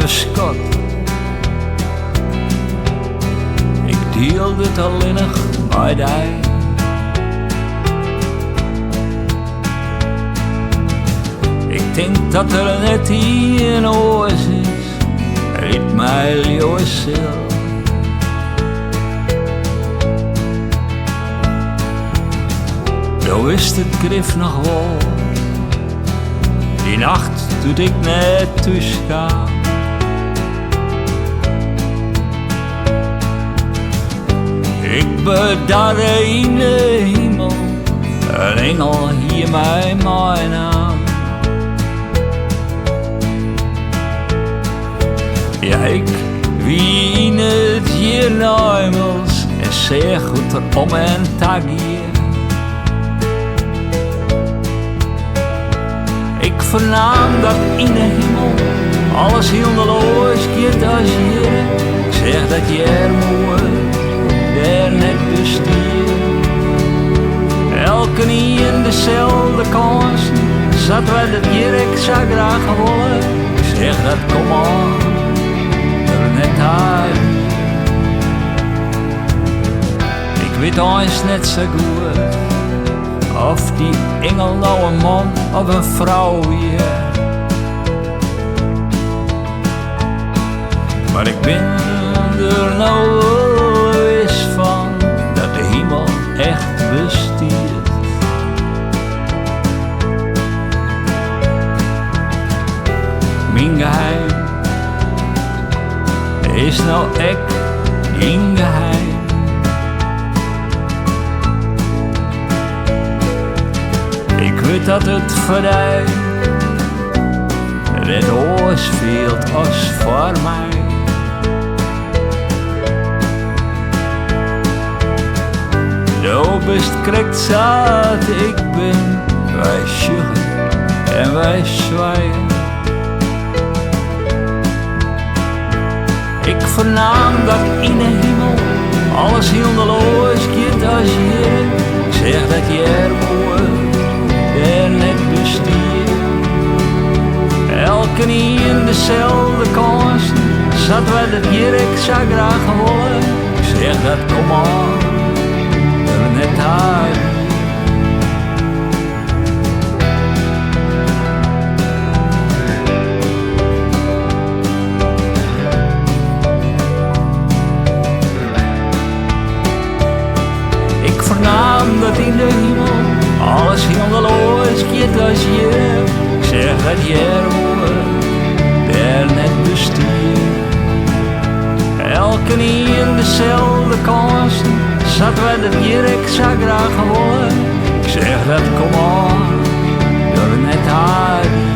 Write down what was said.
beskot. Ik deel dit alleenig bij die. Ik denk dat er net hier een oors is, uit mijn leeuwenziel. Zo is het grif nog wel, die nacht toen ik net thuis kwam. Ik bedarre in de himel, een engel hier mij mijn naam. Ja, ik wie in het hier nuimels en zeg goed er om en tag hier. Ik vernaam dat in de hemel alles hildeloos gaat als hier. Ik zeg dat je moe daar net bestiert. Elke niet in dezelfde kans, zat wij dat hier ik zou graag willen. Ik zeg dat kom aan, er net uit. Ik weet eens net zo goed of die engel nou een man of een vrouw is. Maar ik ben er nou wel eens van dat de hemel echt bestiert. Mijn geheim is nou echt geen geheim. Ik weet dat het voorbij het oors veelt als voor mij. Zo best krekt zat ik ben, wij sjuggen en wij zwaaien. Ik vernaam dat in de hemel alles hildeloos gaat als hier. Ik zeg dat je er moe daar net bestiert. Elke niet in dezelfde kans, zat wij dat hier ik zou graag willen. Ik zeg dat kom aan, er net uit. Ik vernaam dat in de hemel alles hildeloos gaat als je. Ik zeg dat je er moe daar net bestiert. Elke niet in dezelfde kans, zat wij dat hier ik zou graag willen. Ik zeg dat kom aan, er net uit.